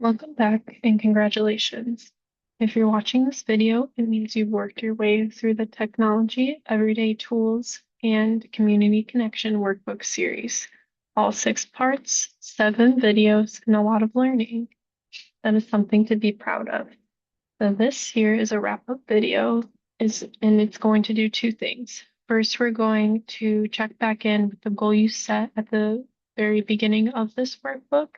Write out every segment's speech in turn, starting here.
Welcome back and congratulations. If you're watching this video, it means you've worked your way through the Technology, Everyday Tools, and Community Connection Workbook series. All 6 parts, 7 videos, and a lot of learning. That is something to be proud of. So this here is a wrap-up video, and it's going to do 2 things. First, we're going to check back in with the goal you set at the very beginning of this workbook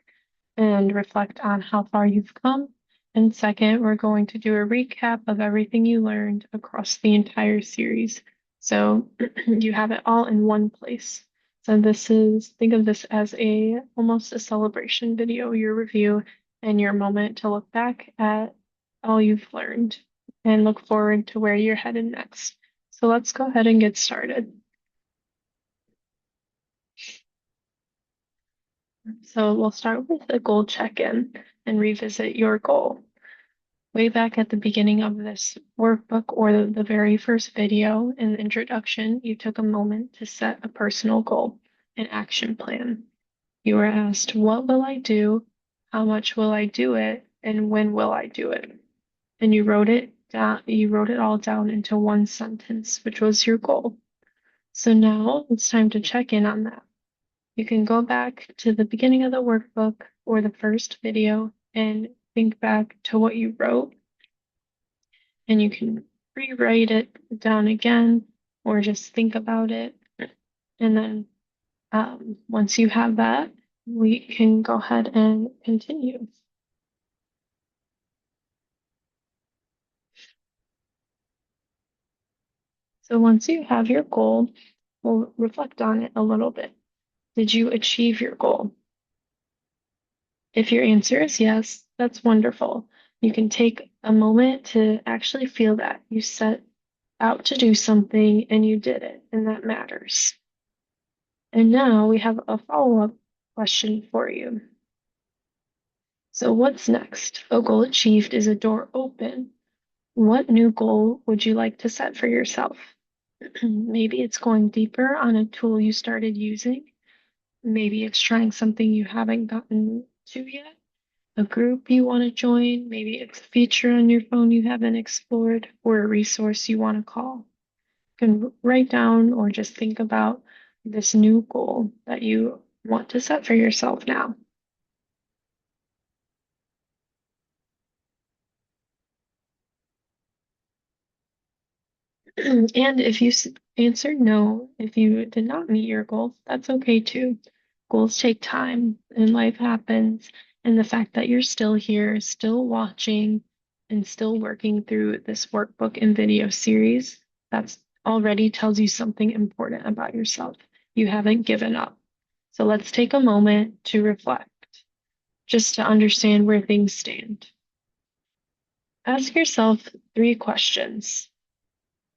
and reflect on how far you've come. And second, we're going to do a recap of everything you learned across the entire series. So you have it all in one place. So think of this as almost a celebration video, your review and your moment to look back at all you've learned and look forward to where you're headed next. So let's go ahead and get started. So we'll start with a goal check-in and revisit your goal. Way back at the beginning of this workbook or the very first video in the introduction, you took a moment to set a personal goal, an action plan. You were asked, what will I do? How much will I do it? And when will I do it? And you wrote it down, you wrote it all down into one sentence, which was your goal. So now it's time to check in on that. You can go back to the beginning of the workbook or the first video and think back to what you wrote, and you can rewrite it down again or just think about it. And then once you have that, we can go ahead and continue. So once you have your goal, we'll reflect on it a little bit. Did you achieve your goal? If your answer is yes, that's wonderful. You can take a moment to actually feel that you set out to do something and you did it, and that matters. And now we have a follow-up question for you. So what's next? A goal achieved is a door open. What new goal would you like to set for yourself? Maybe it's going deeper on a tool you started using. Maybe it's trying something you haven't gotten to yet, a group you want to join. Maybe it's a feature on your phone you haven't explored, or a resource you want to call. You can write down or just think about this new goal that you want to set for yourself now. And if you answered no, if you did not meet your goal, that's okay too. Goals take time and life happens. And the fact that you're still here, still watching, and still working through this workbook and video series, that's already tells you something important about yourself. You haven't given up. So let's take a moment to reflect, just to understand where things stand. Ask yourself 3 questions.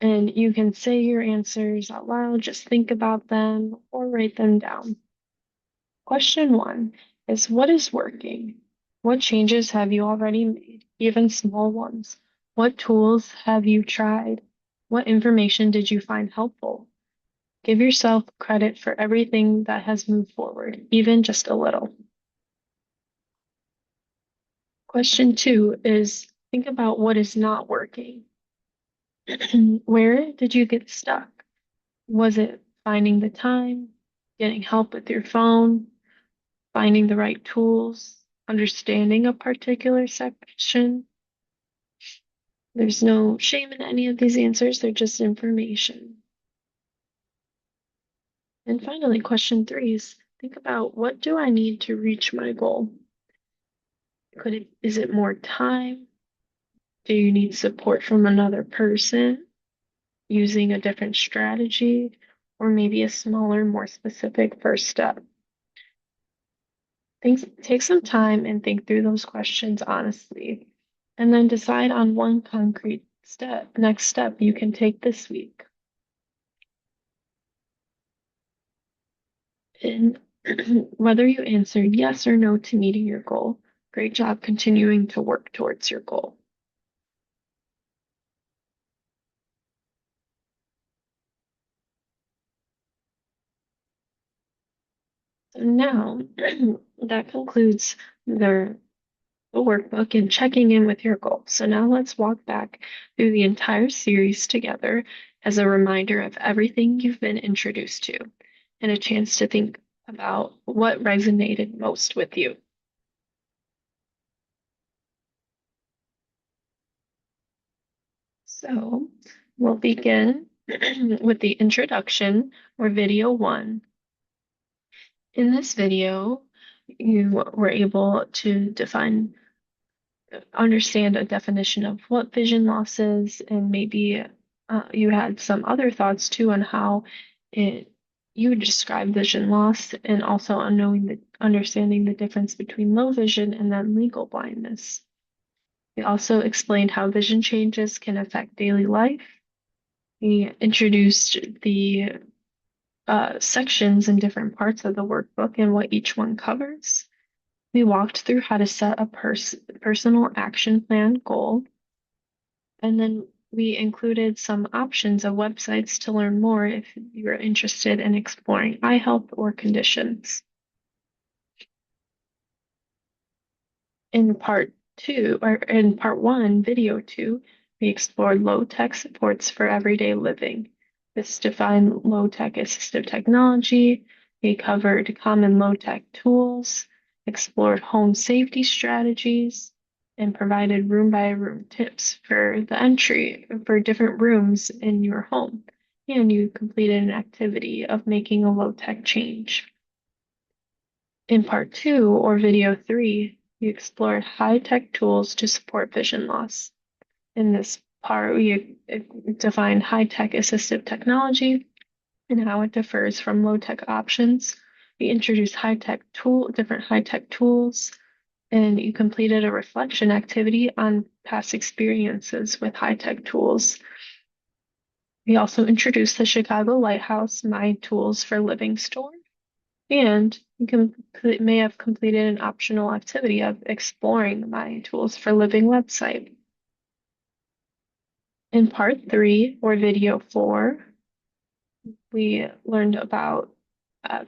And you can say your answers out loud, just think about them or write them down. Question 1 is, what is working? What changes have you already made, even small ones? What tools have you tried? What information did you find helpful? Give yourself credit for everything that has moved forward, even just a little. Question 2 is, think about what is not working. Where did you get stuck? Was it finding the time, getting help with your phone, finding the right tools, understanding a particular section? There's no shame in any of these answers, they're just information. And finally, question 3 is, think about, what do I need to reach my goal? Is it more time? Do you need support from another person using a different strategy, or maybe a smaller, more specific first step? Take some time and think through those questions honestly, and then decide on one concrete next step you can take this week. And whether you answered yes or no to meeting your goal, great job continuing to work towards your goal. So now that concludes the the workbook and checking in with your goals. So now let's walk back through the entire series together as a reminder of everything you've been introduced to and a chance to think about what resonated most with you. So we'll begin with the introduction or video 1. In this video, you were able to understand a definition of what vision loss is, and maybe you had some other thoughts too on how you would describe vision loss, and also understanding the difference between low vision and then legal blindness. We also explained how vision changes can affect daily life. We introduced the sections and different parts of the workbook and what each one covers. We walked through how to set a personal action plan goal, and then we included some options of websites to learn more if you're interested in exploring eye health or conditions. In part 1, video 2, we explored low-tech supports for everyday living. This defined low-tech assistive technology. We covered common low-tech tools, explored home safety strategies, and provided room-by-room tips for the entry for different rooms in your home. And you completed an activity of making a low-tech change. In part 2, or video 3, we explored high-tech tools to support vision loss. In this part, we defined high-tech assistive technology and how it differs from low-tech options. We introduced different high-tech tools, and you completed a reflection activity on past experiences with high-tech tools. We also introduced the Chicago Lighthouse My Tools for Living store. And you may have completed an optional activity of exploring my Tools for Living website. In part 3, or video 4, we learned about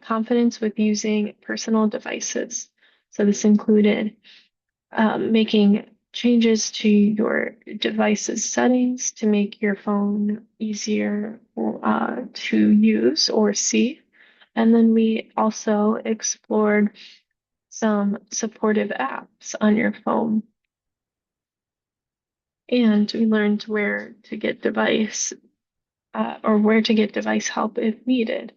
confidence with using personal devices. So this included making changes to your device's settings to make your phone easier to use or see. And then we also explored some supportive apps on your phone. And we learned where to get device help if needed.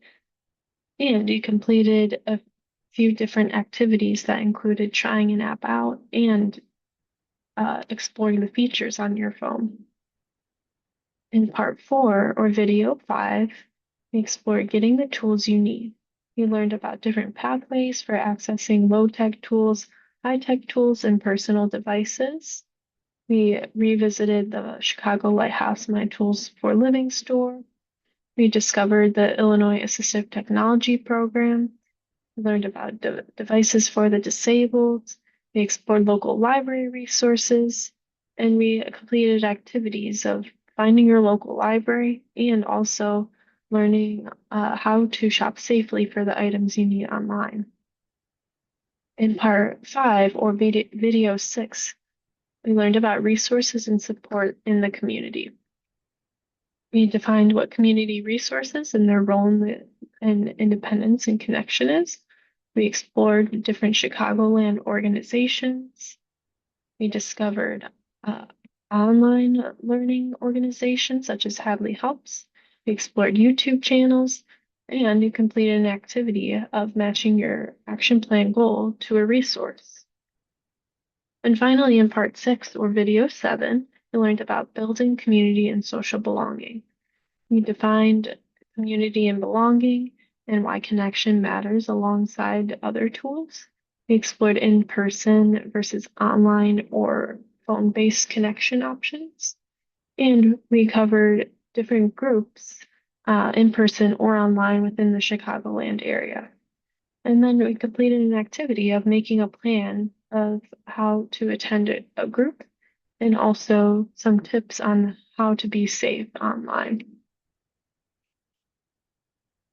And you completed a few different activities that included trying an app out and exploring the features on your phone. In part 4, or video 5, we explored getting the tools you need. We learned about different pathways for accessing low-tech tools, high-tech tools, and personal devices. We revisited the Chicago Lighthouse My Tools for Living store. We discovered the Illinois Assistive Technology Program. We learned about devices for the disabled. We explored local library resources, and we completed activities of finding your local library and also learning how to shop safely for the items you need online. In part 5, or video 6, we learned about resources and support in the community. We defined what community resources and their role in independence and connection is. We explored different Chicagoland organizations. We discovered online learning organizations such as Hadley Helps. We explored YouTube channels, and you completed an activity of matching your action plan goal to a resource. And finally, in part 6, or video 7, we learned about building community and social belonging. We defined community and belonging and why connection matters alongside other tools. We explored in-person versus online or phone-based connection options. And we covered different groups, in person or online within the Chicagoland area. And then we completed an activity of making a plan of how to attend a group and also some tips on how to be safe online.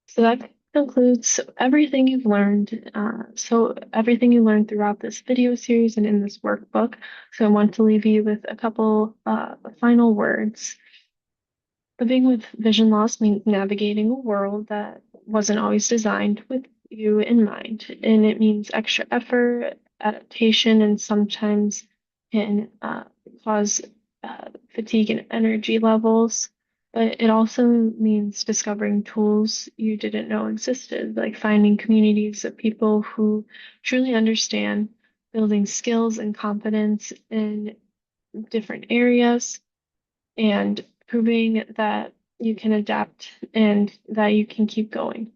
So includes everything you've learned. So everything you learned throughout this video series and in this workbook. So I want to leave you with a couple final words. Living with vision loss means navigating a world that wasn't always designed with you in mind. And it means extra effort, adaptation, and sometimes can cause fatigue and energy levels. But it also means discovering tools you didn't know existed, like finding communities of people who truly understand, building skills and confidence in different areas, and proving that you can adapt and that you can keep going.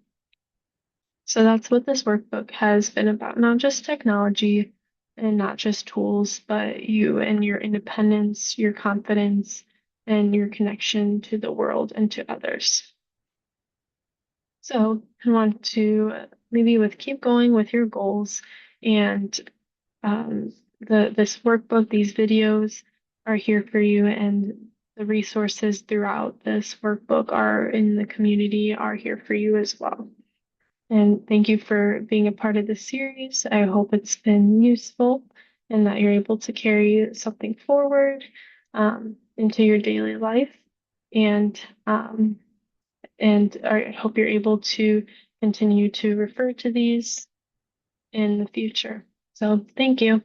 So that's what this workbook has been about, not just technology and not just tools, but you and your independence, your confidence, and your connection to the world and to others. So I want to leave you with keep going with your goals, and this workbook, these videos are here for you, and the resources throughout this workbook are in the community are here for you as well. And thank you for being a part of this series. I hope it's been useful and that you're able to carry something forward into your daily life. And I hope you're able to continue to refer to these in the future. So thank you.